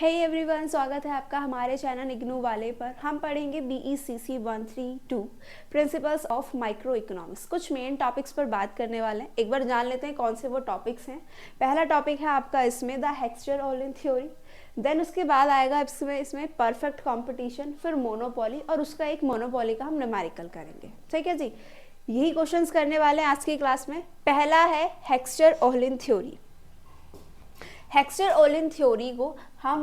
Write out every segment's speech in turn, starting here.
Hey everyone, स्वागत है आपका हमारे चैनल इग्नू वाले पर। हम पढ़ेंगे BECC 132 principles of micro economics. कुछ मेन टॉपिक्स पर बात करने वाले हैं। एक बार जान लेते हैं कौन से वो टॉपिक्स हैं। पहला टॉपिक है आपका इसमें द हेक्स्टर-ओलिन थ्योरी। देन उसके बाद आएगा इसमें परफेक्ट कंपटीशन, फिर मोनोपोली, और उसका एक मोनोपोली का हम न्यूमेरिकल करेंगे। ठीक है जी, यही क्वेश्चंस करने वाले हैं आज की क्लास में। पहला है हेक्स्टर-ओलिन थ्योरी। हेक्स्टर-ओलिन थ्योरी को हम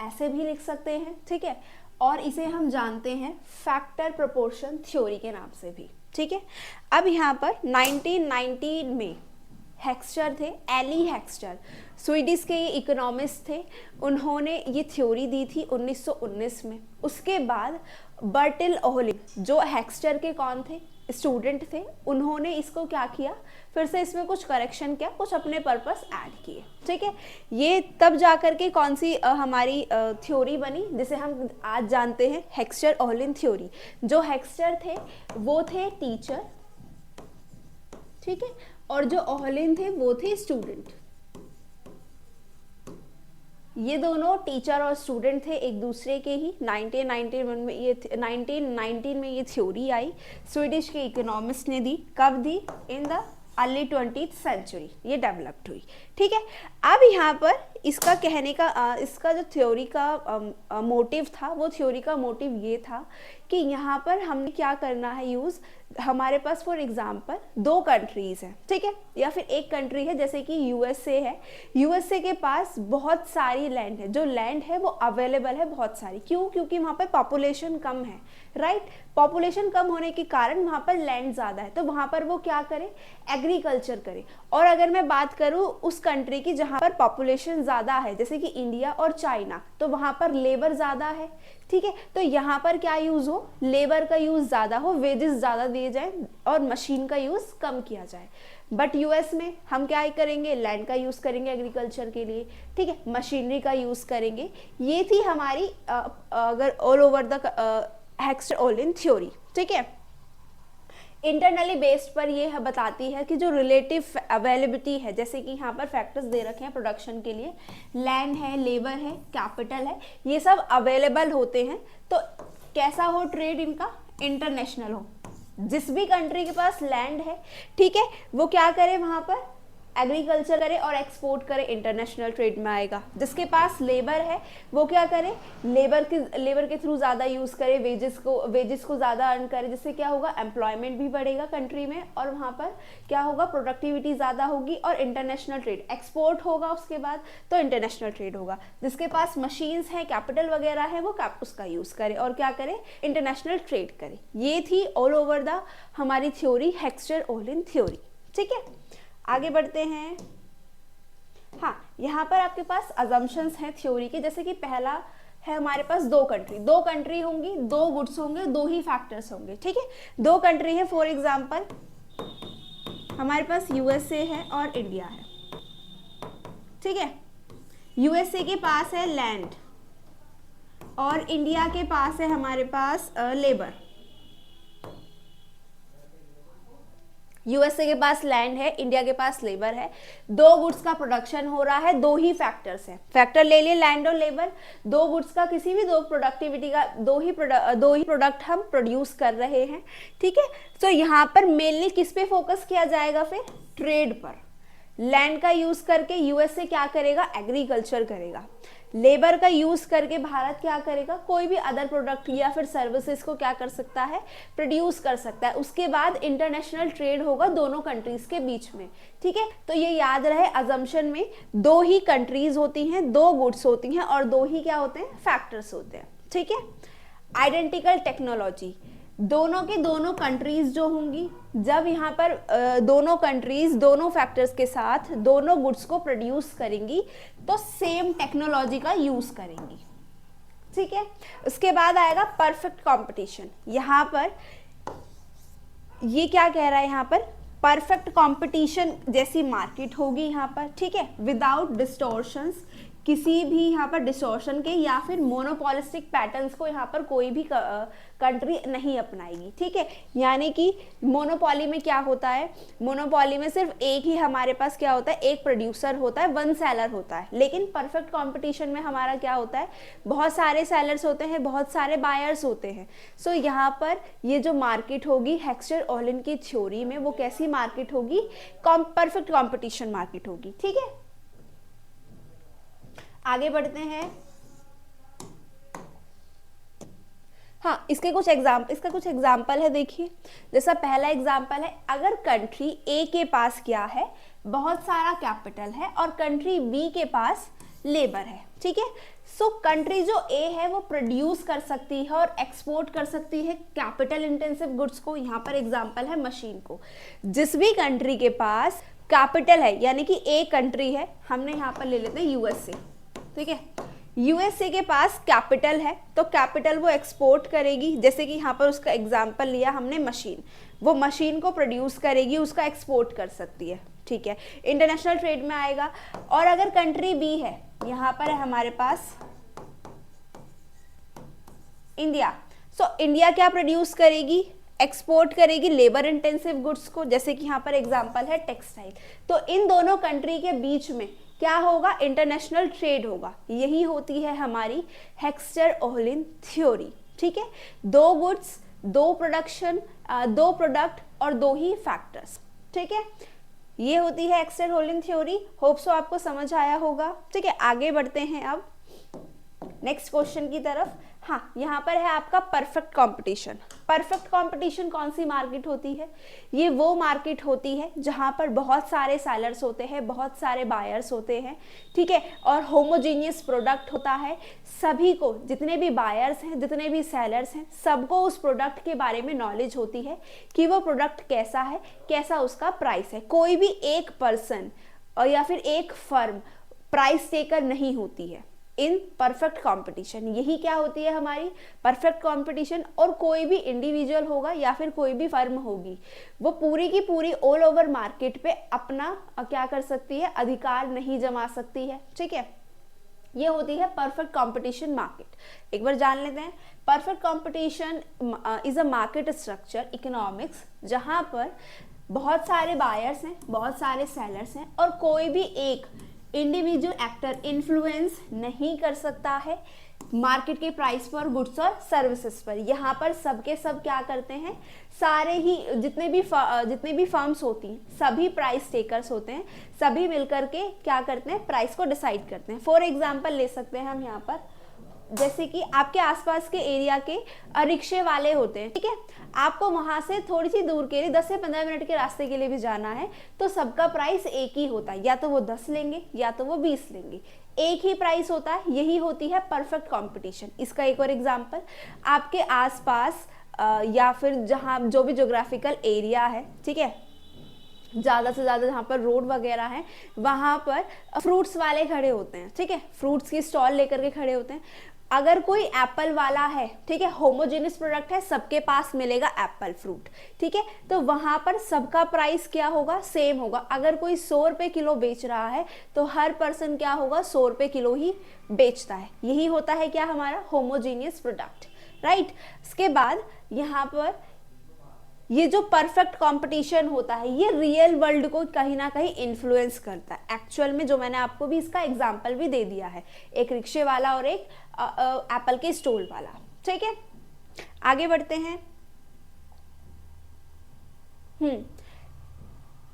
ऐसे भी लिख सकते हैं, ठीक है, और इसे हम जानते हैं फैक्टर प्रोपोर्शन थ्योरी के नाम से भी। ठीक है, अब यहाँ पर 1919 में हेक्स्टर थे, एली हेक्स्टर, स्वीडिश के ये इकोनॉमिस्ट थे। उन्होंने ये थ्योरी दी थी 1919 में। उसके बाद बर्टिल ओहलिन, जो हेक्स्टर के कौन थे, स्टूडेंट थे, उन्होंने इसको क्या किया, फिर से इसमें कुछ करेक्शन किया, कुछ अपने पर्पस ऐड किए। ठीक है, ये तब जाकर के कौन सी हमारी थ्योरी बनी जिसे हम आज जानते हैं हेक्स्टर-ओहलिन थ्योरी। जो हेक्स्टर थे वो थे टीचर, ठीक है, और जो ओहलिन थे वो थे स्टूडेंट। ये दोनों टीचर और स्टूडेंट थे एक दूसरे के ही। 1919 में ये थ्योरी आई, स्वीडिश के इकोनॉमिस्ट ने दी। कब दी? In the early 20th century ये डेवलप्ड हुई। ठीक है, अब यहाँ पर इसका कहने का इसका जो थ्योरी का मोटिव था, वो थ्योरी का मोटिव ये था कि यहाँ पर हमने क्या करना है यूज़। हमारे पास फॉर एग्जांपल दो कंट्रीज हैं, ठीक है, या फिर एक कंट्री है जैसे कि USA है। USA के पास बहुत सारी लैंड है, जो लैंड है वो अवेलेबल है बहुत सारी। क्यों? क्योंकि वहाँ पर पॉपुलेशन कम है, राइट। पॉपुलेशन कम होने के कारण वहाँ पर लैंड ज़्यादा है, तो वहाँ पर वो क्या करे, एग्रीकल्चर करे। और अगर मैं बात करूँ उस कंट्री की जहाँ पर पॉपुलेशन ज़्यादा है, जैसे कि इंडिया और चाइना, तो वहाँ पर लेबर ज़्यादा है। ठीक है, तो यहाँ पर क्या यूज़ हो, लेबर का यूज़ ज़्यादा हो, वेजेस ज़्यादा दिए जाए और मशीन का यूज़ कम किया जाए। बट US में हम क्या करेंगे, लैंड का यूज़ करेंगे एग्रीकल्चर के लिए, ठीक है, मशीनरी का यूज़ करेंगे। ये थी हमारी अगर ऑल ओवर द हेक्स्टर-ओलिन थ्योरी। ठीक है, इंटरनली बेस्ड पर ये बताती है कि जो रिलेटिव अवेलेबिलिटी है, जैसे कि यहाँ पर फैक्टर्स दे रखे हैं प्रोडक्शन के लिए, लैंड है, लेबर है, कैपिटल है, ये सब अवेलेबल होते हैं। तो कैसा हो ट्रेड इनका, इंटरनेशनल हो। जिस भी कंट्री के पास लैंड है, ठीक है, वो क्या करे, वहाँ पर एग्रीकल्चर करे और एक्सपोर्ट करे, इंटरनेशनल ट्रेड में आएगा। जिसके पास लेबर है वो क्या करे, लेबर के थ्रू ज़्यादा यूज़ करे, वेजेस को ज़्यादा अर्न करे, जिससे क्या होगा, एम्प्लॉयमेंट भी बढ़ेगा कंट्री में, और वहाँ पर क्या होगा, प्रोडक्टिविटी ज़्यादा होगी, और इंटरनेशनल ट्रेड, एक्सपोर्ट होगा उसके बाद, तो इंटरनेशनल ट्रेड होगा। जिसके पास मशीन्स हैं, कैपिटल वगैरह है, वो उसका यूज़ करे और क्या करे, इंटरनेशनल ट्रेड करे। ये थी ऑल ओवर द हमारी थ्योरी, हेक्स्टर-ओलिन थ्योरी। ठीक है, आगे बढ़ते हैं। हाँ, यहाँ पर आपके पास अजम्पशंस हैं थ्योरी के, जैसे कि पहला है हमारे पास दो कंट्री होंगी, दो गुड्स होंगे, दो ही फैक्टर्स होंगे। ठीक है, दो कंट्री है, फॉर एग्जांपल हमारे पास USA है और इंडिया है। ठीक है, USA के पास है लैंड और इंडिया के पास है हमारे पास लेबर। USA के पास लैंड है, इंडिया के पास लेबर है। दो गुड्स का प्रोडक्शन हो रहा है, दो ही फैक्टर्स हैं। फैक्टर ले लिए लैंड और लेबर। दो गुड्स का किसी भी दो प्रोडक्टिविटी का दो ही प्रोडक्ट हम प्रोड्यूस कर रहे हैं। ठीक है, तो यहाँ पर मेनली किस पे फोकस किया जाएगा, फिर ट्रेड पर। लैंड का यूज करके USA क्या करेगा, एग्रीकल्चर करेगा। लेबर का यूज करके भारत क्या करेगा, कोई भी अदर प्रोडक्ट या फिर सर्विसेज को क्या कर सकता है, प्रोड्यूस कर सकता है। उसके बाद इंटरनेशनल ट्रेड होगा दोनों कंट्रीज के बीच में। ठीक है, तो ये याद रहे, अजम्पशन में दो ही कंट्रीज होती हैं, दो गुड्स होती हैं और दो ही क्या होते हैं, फैक्टर्स होते हैं। ठीक है, आइडेंटिकल टेक्नोलॉजी, दोनों के दोनों कंट्रीज जो होंगी, जब यहाँ पर दोनों कंट्रीज दोनों फैक्टर्स के साथ दोनों गुड्स को प्रोड्यूस करेंगी तो सेम टेक्नोलॉजी का यूज करेंगी। ठीक है, उसके बाद आएगा परफेक्ट कंपटीशन। यहाँ पर ये क्या कह रहा है, यहाँ पर परफेक्ट कंपटीशन जैसी मार्केट होगी यहाँ पर। ठीक है, विदाउट डिस्टॉर्शंस, किसी भी यहाँ पर डिस्टॉर्शन के या फिर मोनोपोलिस्टिक पैटर्न्स को यहाँ पर कोई भी कंट्री नहीं अपनाएगी, ठीक है। यानी कि मोनोपोली में क्या होता है, मोनोपोली में सिर्फ एक ही हमारे पास क्या होता है, एक प्रोड्यूसर होता है, वन सेलर होता है। लेकिन परफेक्ट कंपटीशन में हमारा क्या होता है, बहुत सारे सेलर्स होते हैं, बहुत सारे बायर्स होते हैं। सो यहाँ पर ये जो मार्केट होगी हेक्स्टर-ओहलिन की थ्योरी में, वो कैसी मार्केट होगी, परफेक्ट कंपटीशन मार्केट होगी, ठीक है। आगे बढ़ते हैं। हाँ, इसका कुछ एग्जाम्पल है, देखिए। जैसा पहला एग्जाम्पल है, अगर कंट्री ए के पास क्या है, बहुत सारा कैपिटल है और कंट्री बी के पास लेबर है, ठीक है। सो कंट्री जो ए है वो प्रोड्यूस कर सकती है और एक्सपोर्ट कर सकती है कैपिटल इंटेंसिव गुड्स को। यहाँ पर एग्जाम्पल है मशीन को। जिस भी कंट्री के पास कैपिटल है, यानी कि ए कंट्री है, हमने यहाँ पर ले लेते हैं यूएसए, ठीक है। यूएसए के पास कैपिटल है तो कैपिटल वो एक्सपोर्ट करेगी, जैसे कि यहाँ पर उसका एग्जाम्पल लिया हमने मशीन, वो मशीन को प्रोड्यूस करेगी, उसका एक्सपोर्ट कर सकती है, ठीक है, इंटरनेशनल ट्रेड में आएगा। और अगर कंट्री बी है, यहाँ पर है हमारे पास इंडिया, सो इंडिया क्या प्रोड्यूस करेगी, एक्सपोर्ट करेगी लेबर इंटेंसिव गुड्स को, जैसे कि यहाँ पर एग्जाम्पल है टेक्सटाइल। तो इन दोनों कंट्री के बीच में क्या होगा, इंटरनेशनल ट्रेड होगा। यही होती है हमारी हेक्स्टर-ओहलिन थ्योरी, ठीक है। दो गुड्स, दो प्रोडक्शन, दो प्रोडक्ट और दो ही फैक्टर्स, ठीक है। ये होती है हेक्स्टर-ओहलिन थ्योरी। होप सो आपको समझ आया होगा, ठीक है। आगे बढ़ते हैं अब नेक्स्ट क्वेश्चन की तरफ। हाँ, यहाँ पर है आपका परफेक्ट कंपटीशन। परफेक्ट कंपटीशन कौन सी मार्केट होती है, ये वो मार्केट होती है जहाँ पर बहुत सारे सेलर्स होते हैं, बहुत सारे बायर्स होते हैं, ठीक है, और होमोजीनियस प्रोडक्ट होता है। सभी को, जितने भी बायर्स हैं, जितने भी सेलर्स हैं, सबको उस प्रोडक्ट के बारे में नॉलेज होती है कि वो प्रोडक्ट कैसा है, कैसा उसका प्राइस है। कोई भी एक पर्सन और या फिर एक फर्म प्राइस टेकर नहीं होती है इन परफेक्ट कंपटीशन। यही क्या होती है हमारी परफेक्ट कंपटीशन। और कोई भी इंडिविजुअल होगा या फिर कोई भी फर्म होगी, वो पूरी की पूरी ऑल ओवर मार्केट पे अपना क्या कर सकती है, अधिकार नहीं जमा सकती है, ठीक है। ये होती है परफेक्ट कंपटीशन मार्केट। एक बार जान लेते हैं। Perfect competition is a market structure economics जहां पर बहुत सारे बायर्स हैं, बहुत सारे सेलर्स हैं और कोई भी एक इंडिविजुअल एक्टर इन्फ्लुएंस नहीं कर सकता है मार्केट के प्राइस पर, गुड्स और सर्विसेज पर। यहाँ पर सबके सब क्या करते हैं, सारे ही जितने भी फर्म्स होती हैं, सभी प्राइस टेकर्स होते हैं, सभी मिलकर के क्या करते हैं, प्राइस को डिसाइड करते हैं। फॉर एग्जांपल ले सकते हैं हम यहाँ पर, जैसे कि आपके आसपास के एरिया के रिक्शे वाले होते हैं, ठीक है। आपको वहां से थोड़ी सी दूर के लिए 10 से 15 मिनट के रास्ते के लिए भी जाना है, तो सबका प्राइस एक ही होता है, या तो वो 10 लेंगे या तो वो 20 लेंगे, एक ही प्राइस होता है। यही होती है परफेक्ट कंपटीशन। इसका एक और एग्जांपल, आपके आसपास या फिर जहाँ जो भी ज्योग्राफिकल एरिया है, ठीक है, ज़्यादा से ज़्यादा जहाँ पर रोड वगैरह है, वहाँ पर फ्रूट्स वाले खड़े होते हैं, ठीक है, फ्रूट्स की स्टॉल लेकर के खड़े होते हैं। अगर कोई एप्पल वाला है, ठीक है, होमोजेनियस प्रोडक्ट है, सबके पास मिलेगा एप्पल फ्रूट, ठीक है, तो वहां पर सबका प्राइस क्या होगा, सेम होगा। अगर कोई 100 रुपए किलो बेच रहा है तो हर पर्सन क्या होगा, 100 रुपए किलो ही बेचता है। यही होता है क्या, हमारा होमोजेनियस प्रोडक्ट, राइट। इसके बाद यहाँ पर ये जो परफेक्ट कंपटीशन होता है, ये रियल वर्ल्ड को कहीं ना कहीं इन्फ्लुएंस करता है एक्चुअल में, जो मैंने आपको भी इसका एग्जांपल भी दे दिया है, एक रिक्शे वाला और एक एप्पल के स्टॉल वाला, ठीक है। आगे बढ़ते हैं।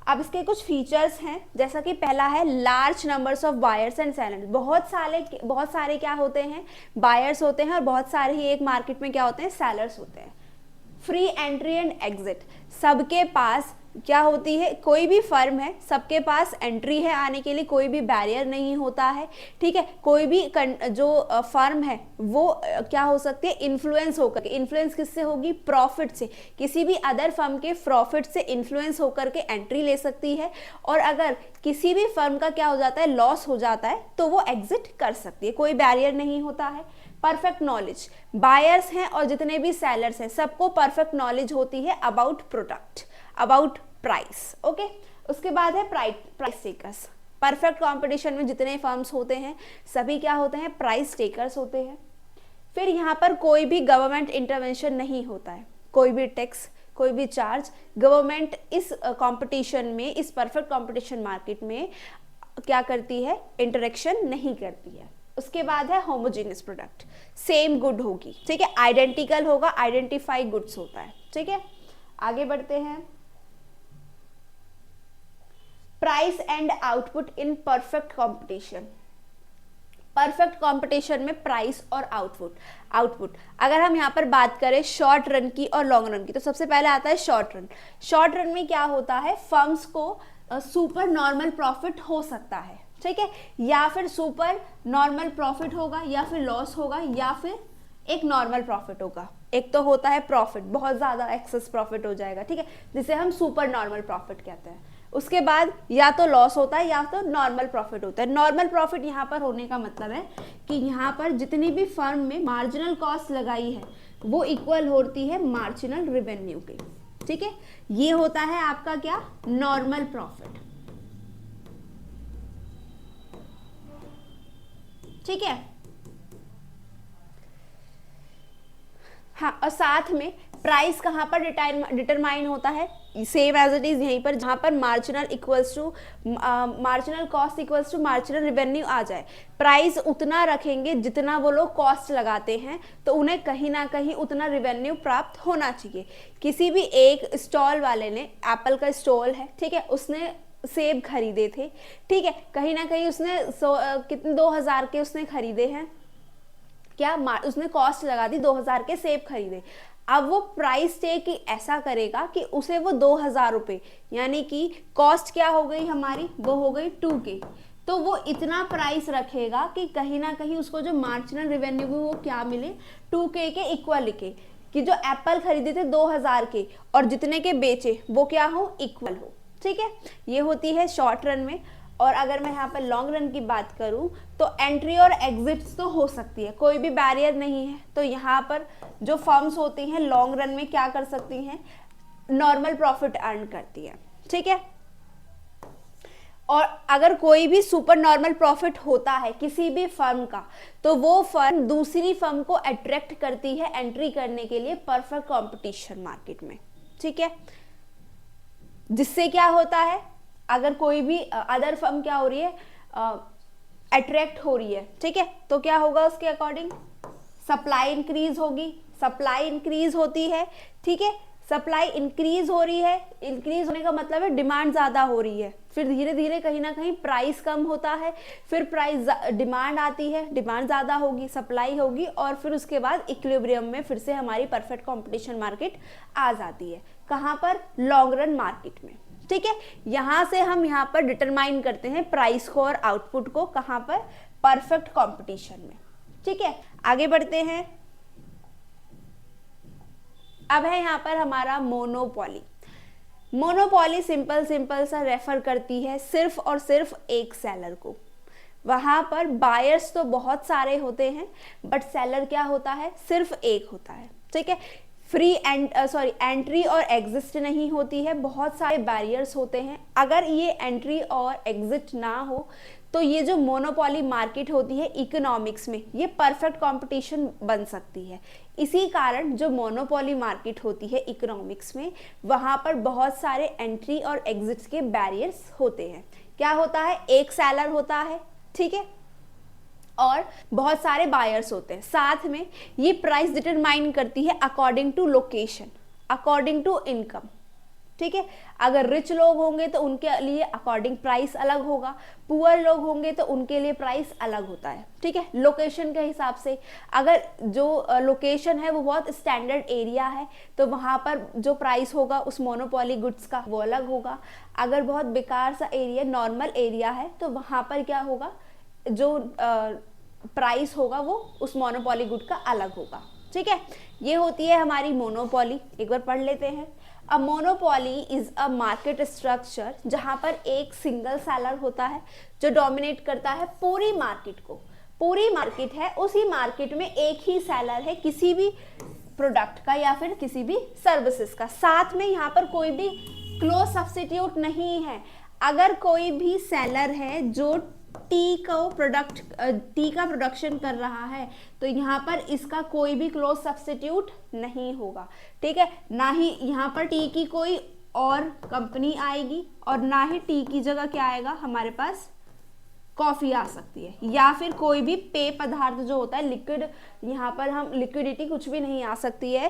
अब इसके कुछ फीचर्स हैं, जैसा कि पहला है large numbers of buyers and sellers. बहुत सारे क्या होते हैं, बायर्स होते हैं और बहुत सारे ही एक मार्केट में क्या होते हैं, सेलर्स होते हैं। फ्री एंट्री एंड एग्जिट, सबके पास क्या होती है, कोई भी फर्म है, सबके पास एंट्री है आने के लिए, कोई भी बैरियर नहीं होता है, ठीक है। कोई भी जो फर्म है वो क्या हो सकती है, इन्फ्लुएंस होकर के, इन्फ्लुएंस किससे होगी, प्रॉफिट से, किसी भी अदर फर्म के प्रॉफिट से इन्फ्लुएंस होकर के एंट्री ले सकती है। और अगर किसी भी फर्म का क्या हो जाता है, लॉस हो जाता है, तो वो एग्जिट कर सकती है, कोई बैरियर नहीं होता है। परफेक्ट नॉलेज, बायर्स हैं और जितने भी सेलर्स हैं, सबको परफेक्ट नॉलेज होती है about product, about price, okay. उसके बाद है प्राइस टेकर्स। परफेक्ट कंपटीशन में जितने फर्म्स होते हैं सभी क्या होते हैं, प्राइस टेकर्स होते हैं। फिर यहाँ पर कोई भी गवर्नमेंट इंटरवेंशन नहीं होता है, कोई भी टैक्स, कोई भी चार्ज गवर्नमेंट इस कंपटीशन में, इस परफेक्ट कंपटीशन मार्केट में क्या करती है, इंटरेक्शन नहीं करती है। उसके बाद है होमोजेनियस प्रोडक्ट, सेम गुड होगी, ठीक है, आइडेंटिकल होगा, आइडेंटिफाई गुड्स होता है, ठीक है। आगे बढ़ते हैं, price and output in perfect competition. Perfect competition में प्राइस और आउटपुट अगर हम यहाँ पर बात करें शॉर्ट रन की और लॉन्ग रन की, तो सबसे पहले आता है शॉर्ट रन। शॉर्ट रन में क्या होता है, फर्म्स को सुपर नॉर्मल प्रॉफिट हो सकता है, ठीक है, या फिर सुपर नॉर्मल प्रॉफिट होगा, या फिर लॉस होगा, या फिर एक नॉर्मल प्रॉफिट होगा। एक तो होता है प्रॉफिट, बहुत ज़्यादा एक्सेस प्रॉफिट हो जाएगा, ठीक है, जिसे हम सुपर नॉर्मल प्रॉफिट कहते हैं। उसके बाद या तो लॉस होता है या तो नॉर्मल प्रॉफिट होता है। नॉर्मल प्रॉफिट यहाँ पर होने का मतलब है कि यहाँ पर जितनी भी फर्म में मार्जिनल कॉस्ट लगाई है वो इक्वल होती है मार्जिनल रेवेन्यू के, ठीक है, ये होता है आपका क्या, नॉर्मल प्रॉफिट, ठीक है। हाँ, और साथ में प्राइस कहाँ पर डिटरमाइन होता है, सेम एज इट इज यहीं पर, जहाँ पर marginal equals to marginal cost equals to marginal revenue आ जाए। प्राइस उतना रखेंगे जितना वो लोग कॉस्ट लगाते हैं, तो उन्हें कहीं ना कहीं उतना रेवेन्यू प्राप्त होना चाहिए। किसी भी एक स्टॉल वाले ने, एप्पल का स्टॉल है, ठीक है, उसने सेब खरीदे थे, ठीक है, कहीं ना कहीं उसने कितने 2000 के उसने खरीदे हैं, क्या उसने कॉस्ट लगा दी 2000 के सेब खरीदे। अब वो प्राइस टेक ऐसा करेगा कि उसे वो 2000 रुपये, यानी कि कॉस्ट क्या हो गई हमारी, वो हो गई 2K, तो वो इतना प्राइस रखेगा कि कहीं ना कहीं उसको जो मार्जिनल रेवेन्यू वो क्या मिले, 2K के इक्वल लिखे, कि जो एप्पल खरीदे थे 2000 के और जितने के बेचे वो क्या हो, इक्वल हो, ठीक है। ये होती है शॉर्ट रन में। और अगर मैं यहाँ पर लॉन्ग रन की बात करूँ तो एंट्री और एग्जिट्स तो हो सकती है, कोई भी बैरियर नहीं है, तो यहाँ पर जो फर्म्स होती हैं लॉन्ग रन में क्या कर सकती हैं, नॉर्मल प्रॉफिट अर्न करती है, ठीक है। और अगर कोई भी सुपर नॉर्मल प्रॉफिट होता है किसी भी फर्म का, तो वो फर्म दूसरी फर्म को अट्रैक्ट करती है एंट्री करने के लिए परफेक्ट कंपटीशन मार्केट में, ठीक है। जिससे क्या होता है, अगर कोई भी अदर फर्म क्या हो रही है, अट्रैक्ट हो रही है, ठीक है, तो क्या होगा उसके अकॉर्डिंग, सप्लाई इंक्रीज होगी, सप्लाई इंक्रीज होती है, ठीक है, सप्लाई इंक्रीज हो रही है, इंक्रीज होने का मतलब है डिमांड ज्यादा हो रही है, फिर धीरे धीरे कहीं ना कहीं प्राइस कम होता है, फिर प्राइस डिमांड आती है, डिमांड ज्यादा होगी, सप्लाई होगी, और फिर उसके बाद इक्विलिब्रियम में फिर से हमारी परफेक्ट कंपटीशन मार्केट आ जाती है। कहाँ पर, लॉन्ग रन मार्केट में, ठीक है। यहां से हम यहाँ पर डिटरमाइन करते हैं प्राइस को और आउटपुट को, कहां पर, परफेक्ट कंपटीशन में, ठीक है। आगे बढ़ते हैं, अब है यहाँ पर हमारा मोनोपोली। मोनोपोली सिंपल सा रेफर करती है सिर्फ और सिर्फ एक सेलर को। वहां पर बायर्स तो बहुत सारे होते हैं बट सेलर क्या होता है, सिर्फ एक होता है, ठीक है। फ्री एंट्री और एग्जिट नहीं होती है, बहुत सारे बैरियर्स होते हैं। अगर ये एंट्री और एग्जिट ना हो तो ये जो मोनोपोली मार्केट होती है इकोनॉमिक्स में, ये परफेक्ट कंपटीशन बन सकती है। इसी कारण जो मोनोपोली मार्केट होती है इकोनॉमिक्स में, वहां पर बहुत सारे एंट्री और एग्जिट के बैरियर्स होते हैं। क्या होता है, एक सेलर होता है, ठीक है, और बहुत सारे बायर्स होते हैं। साथ में ये प्राइस डिटरमाइन करती है according to location, according to income, ठीक है। अगर रिच लोग होंगे तो उनके लिए अकॉर्डिंग प्राइस अलग होगा, पुअर लोग होंगे तो उनके लिए प्राइस अलग होता है, ठीक है, लोकेशन के हिसाब से। अगर जो लोकेशन है वो बहुत स्टैंडर्ड एरिया है तो वहाँ पर जो प्राइस होगा उस मोनोपोली गुड्स का वो अलग होगा। अगर बहुत बेकार सा एरिया, नॉर्मल एरिया है, तो वहाँ पर क्या होगा, जो प्राइस होगा वो उस मोनोपोली गुड का अलग होगा, ठीक है। ये होती है हमारी मोनोपोली। एक बार पढ़ लेते हैं। A monopoly is a market structure जहां पर एक सिंगल सेलर होता है जो डोमिनेट करता है पूरी मार्केट को। पूरी मार्केट है, उसी मार्केट में एक ही सेलर है किसी भी प्रोडक्ट का या फिर किसी भी सर्विसेज का। साथ में यहाँ पर कोई भी क्लोज सब्स्टिट्यूट नहीं है। अगर कोई भी सेलर है जो टी का प्रोडक्शन कर रहा है तो यहाँ पर इसका कोई भी क्लोज सब्स्टिट्यूट नहीं होगा, ठीक है। ना ही यहाँ पर टी की कोई और कंपनी आएगी और ना ही टी की जगह क्या आएगा, हमारे पास कॉफी आ सकती है, या फिर कोई भी पेय पदार्थ जो होता है लिक्विड, यहाँ पर हम लिक्विडिटी कुछ भी नहीं आ सकती है।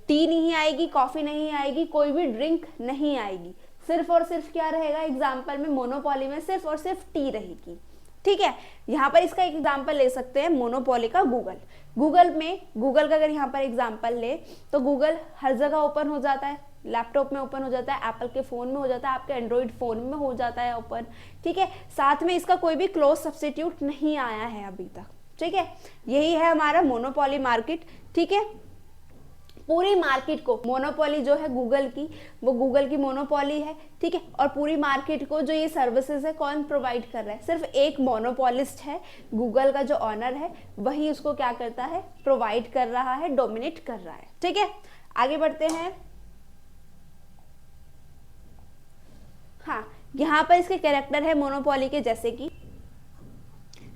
टी नहीं आएगी, कॉफी नहीं आएगी, कोई भी ड्रिंक नहीं आएगी, सिर्फ और सिर्फ क्या रहेगा, एग्जाम्पल में मोनोपोली में सिर्फ और सिर्फ टी रहेगी, ठीक है। यहाँ पर इसका एक एग्जाम्पल ले सकते हैं मोनोपोली का गूगल का अगर यहाँ पर एग्जाम्पल ले तो गूगल हर जगह ओपन हो जाता है, लैपटॉप में ओपन हो जाता है, एप्पल के फोन में हो जाता है, आपके एंड्रॉइड फोन में हो जाता है ओपन, ठीक है। साथ में इसका कोई भी क्लोज सब्स्टिट्यूट नहीं आया है अभी तक, ठीक है। यही है हमारा मोनोपोली मार्केट, ठीक है। पूरी मार्केट को मोनोपोली जो है गूगल की, वो गूगल की मोनोपोली है, ठीक है। और पूरी मार्केट को जो ये सर्विसेज है कौन प्रोवाइड कर रहा है, सिर्फ एक मोनोपोलिस्ट है, गूगल का जो ऑनर है वही उसको क्या करता है, प्रोवाइड कर रहा है, डोमिनेट कर रहा है, ठीक है। आगे बढ़ते हैं। हाँ, यहाँ पर इसके कैरेक्टर है मोनोपोली के, जैसे कि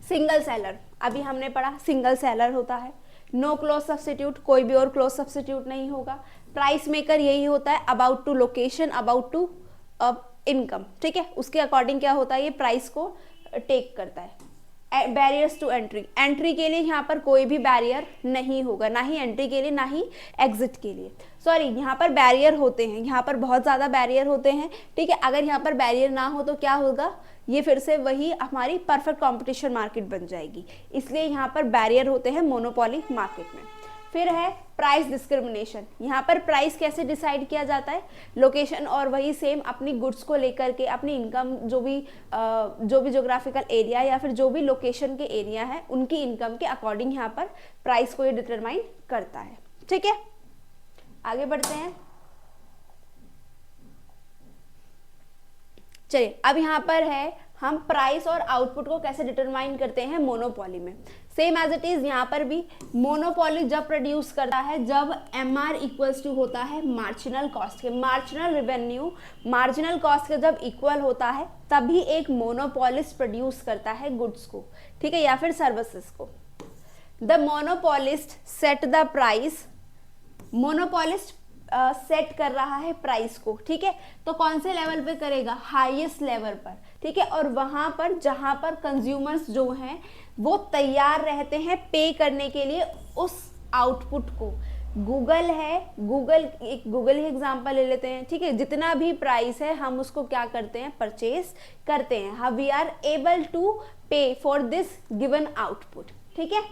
सिंगल सेलर, अभी हमने पढ़ा सिंगल सेलर होता है, नो क्लोज सब्स्टिट्यूट, कोई भी और क्लोज सब्स्टिट्यूट नहीं होगा। प्राइस मेकर यही होता है, about to location, about to income, ठीक है, उसके अकॉर्डिंग क्या होता है, ये प्राइस को टेक करता है। बैरियर्स टू एंट्री के लिए यहाँ पर कोई भी बैरियर नहीं होगा, ना ही एंट्री के लिए ना ही एग्जिट के लिए, सॉरी यहाँ पर बैरियर होते हैं, यहाँ पर बहुत ज़्यादा बैरियर होते हैं, ठीक है। अगर यहाँ पर बैरियर ना हो तो क्या होगा, ये फिर से वही हमारी परफेक्ट कंपटीशन मार्केट बन जाएगी, इसलिए यहाँ पर बैरियर होते हैं मोनोपोली मार्केट में। फिर है प्राइस डिस्क्रिमिनेशन, यहाँ पर प्राइस कैसे डिसाइड किया जाता है, लोकेशन और वही सेम अपनी गुड्स को लेकर के, अपनी इनकम जो भी ज्योग्राफिकल एरिया या फिर जो भी लोकेशन के एरिया है उनकी इनकम के अकॉर्डिंग यहाँ पर प्राइस को ये डिटरमाइन करता है, ठीक है। आगे बढ़ते हैं। चलिए अब यहाँ पर है हम प्राइस और आउटपुट को कैसे डिटरमाइन करते हैं मोनोपोली में। सेम एज इट इज यहाँ पर भी मोनोपोली जब प्रोड्यूस करता है जब MR इक्वल्स टू होता है मार्जिनल कॉस्ट के, मार्जिनल रेवेन्यू मार्जिनल कॉस्ट के जब इक्वल होता है तभी एक मोनोपोलिस्ट प्रोड्यूस करता है गुड्स को, ठीक है, या फिर सर्विसेज को। The monopolist set the price, monopolist set कर रहा है प्राइस को, ठीक है, तो कौन से लेवल पे करेगा, हाईएस्ट लेवल पर, ठीक है। और वहां पर जहां पर कंज्यूमर्स जो हैं वो तैयार रहते हैं पे करने के लिए उस आउटपुट को। गूगल है, गूगल ही एग्जांपल ले लेते हैं, ठीक है, जितना भी प्राइस है हम उसको क्या करते हैं, परचेज करते हैं, how we are able to pay for this given output, ठीक है।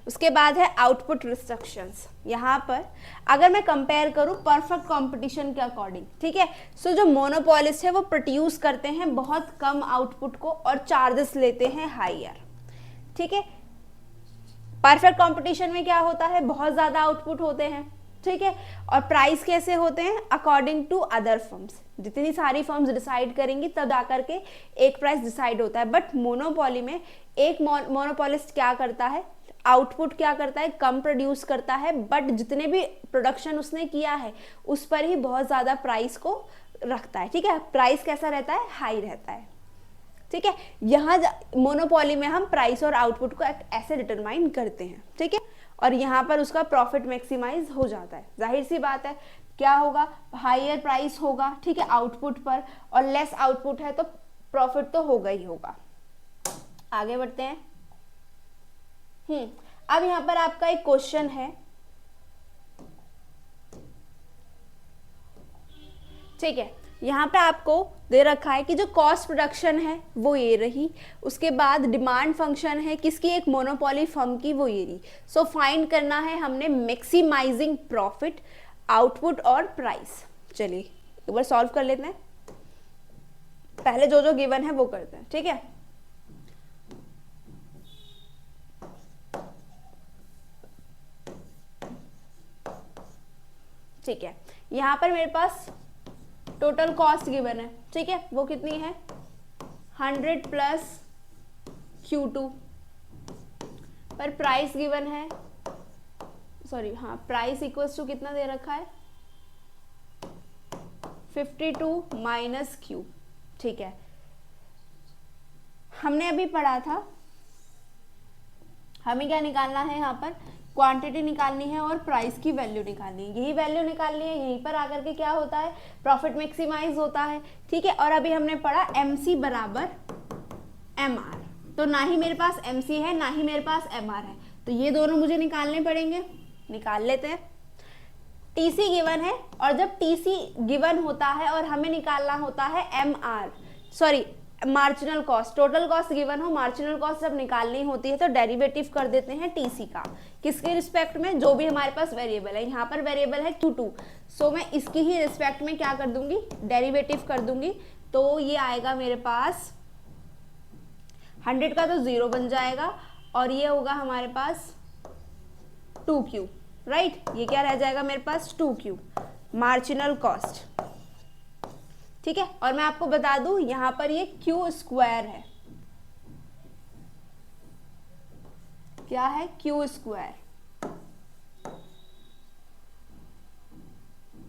उसके बाद है आउटपुट रिस्ट्रिक्शंस, यहाँ पर अगर मैं कंपेयर करूँ परफेक्ट कंपटीशन के अकॉर्डिंग, ठीक है, सो जो मोनोपोलिस्ट है वो प्रोड्यूस करते हैं बहुत कम आउटपुट को और चार्जेस लेते हैं हायर, ठीक है। परफेक्ट कंपटीशन में क्या होता है, बहुत ज्यादा आउटपुट होते हैं, ठीक है, और प्राइस कैसे होते हैं, अकॉर्डिंग टू अदर फर्म्स, जितनी सारी फर्म्स डिसाइड करेंगी तब आकर के एक प्राइस डिसाइड होता है। बट मोनोपोली में एक मोनोपोलिस्ट क्या करता है, आउटपुट क्या करता है, कम प्रोड्यूस करता है, बट जितने भी प्रोडक्शन उसने किया है उस पर ही बहुत ज्यादा प्राइस को रखता है, ठीक है। प्राइस कैसा रहता है, हाई रहता है, ठीक है। यहाँ मोनोपोली में हम प्राइस और आउटपुट को ऐसे डिटरमाइन करते हैं, ठीक है, और यहाँ पर उसका प्रॉफिट मैक्सिमाइज हो जाता है। जाहिर सी बात है क्या होगा, हायर प्राइस होगा, ठीक है, आउटपुट पर, और लेस आउटपुट है तो प्रॉफिट तो होगा ही होगा। आगे बढ़ते हैं। अब यहाँ पर आपका एक क्वेश्चन है, ठीक है, यहाँ पे आपको दे रखा है कि जो कॉस्ट प्रोडक्शन है वो ये रही, उसके बाद डिमांड फंक्शन है किसकी, एक मोनोपोली फर्म की, वो ये रही। सो फाइंड करना है हमने मैक्सिमाइजिंग प्रॉफिट, आउटपुट और प्राइस। चलिए एक बार सॉल्व कर लेते हैं, पहले जो जो गिवन है वो करते हैं, ठीक है। ठीक है, यहाँ पर मेरे पास टोटल कॉस्ट गिवन है, ठीक है, वो कितनी है 100 प्लस Q2, पर प्राइस गिवन है, सॉरी हाँ, प्राइस इक्वल्स टू कितना दे रखा है 52 माइनस Q, ठीक है। हमने अभी पढ़ा था, हमें क्या निकालना है, यहाँ पर क्वांटिटी निकालनी है और प्राइस की वैल्यू निकालनी है। यही वैल्यू निकालनी है, यहीं पर आकर के क्या होता है, प्रॉफिट मैक्सिमाइज होता है। ठीक है, और अभी हमने पढ़ा MC बराबर MR, तो ना ही मेरे पास MC है ना ही मेरे पास MR है, तो ये दोनों मुझे निकालने पड़ेंगे, निकाल लेते हैं। TC गिवन है, और जब TC गिवन होता है और हमें निकालना होता है MR, sorry marginal cost, total cost given हो, मार्जिनल कॉस्ट जब निकालनी होती है तो डेरिवेटिव कर देते हैं TC का, किसके रिस्पेक्ट में, जो भी हमारे पास वेरिएबल है। यहाँ पर वेरिएबल है Q2, सो मैं इसकी ही रिस्पेक्ट में क्या कर दूंगी, डेरिवेटिव कर दूंगी। तो ये आएगा मेरे पास 100 का तो 0 बन जाएगा, और ये होगा हमारे पास 2Q, राइट। ये क्या रह जाएगा मेरे पास, 2Q मार्जिनल कॉस्ट। ठीक है, और मैं आपको बता दूं यहां पर ये Q स्क्वायर है, क्या है, Q स्क्वायर,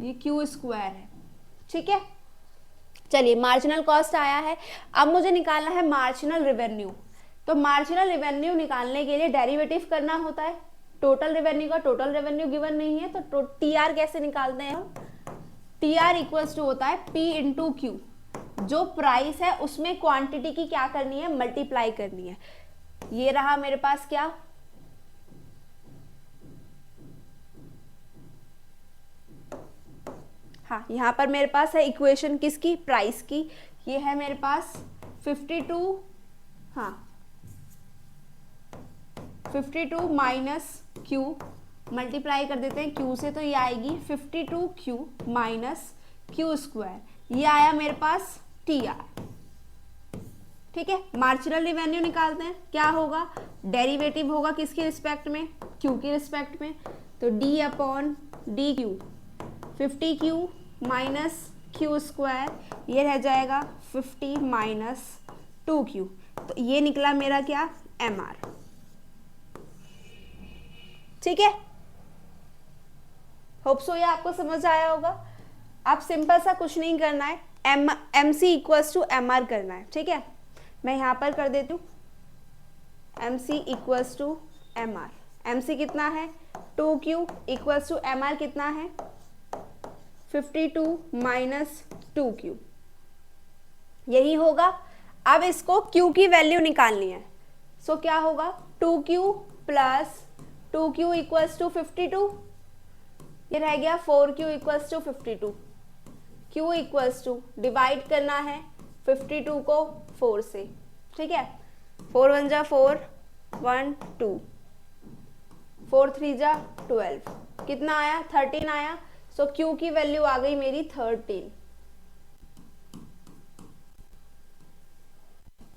ये Q स्क्वायर है। ठीक है, चलिए मार्जिनल कॉस्ट आया है, अब मुझे निकालना है मार्जिनल रेवेन्यू। तो मार्जिनल रेवेन्यू निकालने के लिए डेरिवेटिव करना होता है टोटल रेवेन्यू का, टोटल रेवेन्यू गिवन नहीं है तो TR कैसे निकालते हैं हम, TR इक्वल्स टू होता है P इंटू Q, जो प्राइस है उसमें क्वांटिटी की क्या करनी है, मल्टीप्लाई करनी है। ये रहा मेरे पास क्या, हाँ यहाँ पर मेरे पास है इक्वेशन किसकी, प्राइस की। ये है मेरे पास 52, हाँ 52 माइनस Q, मल्टीप्लाई कर देते हैं Q से, तो ये आएगी 52Q माइनस Q स्क्वायर, ये आया मेरे पास TR। ठीक है, मार्जिनल रेवेन्यू निकालते हैं, क्या होगा, डेरिवेटिव होगा किसके रिस्पेक्ट में, Q की रिस्पेक्ट में, तो D upon DQ, 50Q minus Q square, ये रह जाएगा 50 माइनस 2Q, तो ये निकला मेरा क्या, MR। ठीक है, होप सो ये आपको समझ आया होगा। आप सिंपल सा कुछ नहीं करना है, MC इक्वल्स टू MR करना है। ठीक है, मैं यहाँ पर कर देती हूँ MC equals to MR, MC कितना है 2Q इक्वल्स टू MR कितना है 52 माइनस 2Q, यही होगा। अब इसको Q की वैल्यू निकालनी है, सो क्या होगा 2Q plus 2Q equals to 52, ये रह गया 4Q equals to 52, Q equals to divide करना है 52 को 4 से। ठीक है, 4 1 जा 4, 1 2, 4 3 जा 12, कितना आया 13 आया, सो Q की वैल्यू आ गई मेरी 13।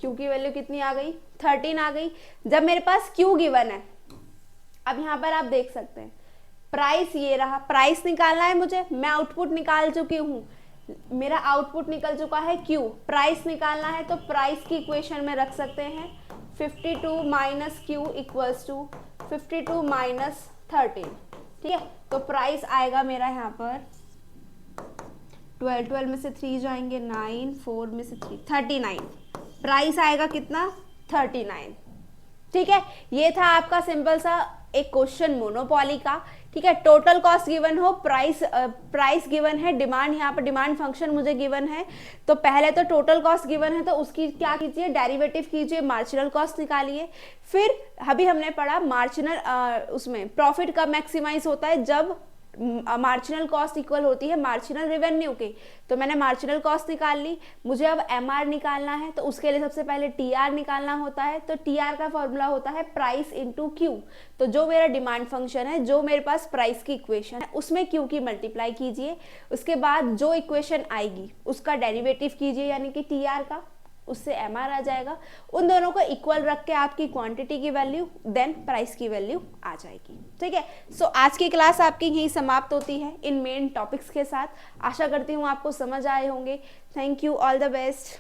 Q की वैल्यू कितनी आ गई 13 आ गई। जब मेरे पास Q गिवन है, अब यहाँ पर आप देख सकते हैं प्राइस ये रहा, प्राइस निकालना है मुझे, मैं आउटपुट निकाल चुकी हूँ, मेरा आउटपुट निकल चुका है Q, प्राइस निकालना है तो प्राइस की इक्वेशन में रख सकते हैं 52 minus Q equals to 52 minus 13। ठीक है, तो प्राइस आएगा मेरा यहाँ पर 12 में से 3 जाएंगे 9, 4 में से 3 39, प्राइस आएगा कितना 39। ठीक है, ये था आपका सिंपल सा एक क्वेश्चन मोनोपोली का। ठीक है, टोटल कॉस्ट गिवन हो, प्राइस गिवन है, डिमांड यहाँ पर डिमांड फंक्शन मुझे गिवन है, तो पहले तो टोटल कॉस्ट गिवन है तो उसकी क्या कीजिए डेरिवेटिव कीजिए, मार्जिनल कॉस्ट निकालिए। फिर अभी हमने पढ़ा मार्जिनल उसमें प्रॉफिट कब मैक्सिमाइज होता है, जब मार्जिनल कॉस्ट इक्वल होती है मार्जिनल रेवेन्यू के, तो मैंने मार्जिनल कॉस्ट निकाल ली। मुझे अब MR निकालना है तो उसके लिए सबसे पहले TR निकालना होता है, तो TR का फॉर्मूला होता है प्राइस इंटू Q, तो जो मेरा डिमांड फंक्शन है, जो मेरे पास प्राइस की इक्वेशन है उसमें Q की मल्टीप्लाई कीजिए, उसके बाद जो इक्वेशन आएगी उसका डेरिवेटिव कीजिए यानी कि TR का, उससे MR आ जाएगा। उन दोनों को इक्वल रख के आपकी क्वांटिटी की वैल्यू देन प्राइस की वैल्यू आ जाएगी। ठीक है, सो आज की क्लास आपकी यहीं समाप्त होती है इन मेन टॉपिक्स के साथ। आशा करती हूँ आपको समझ आए होंगे। Thank you, all the best.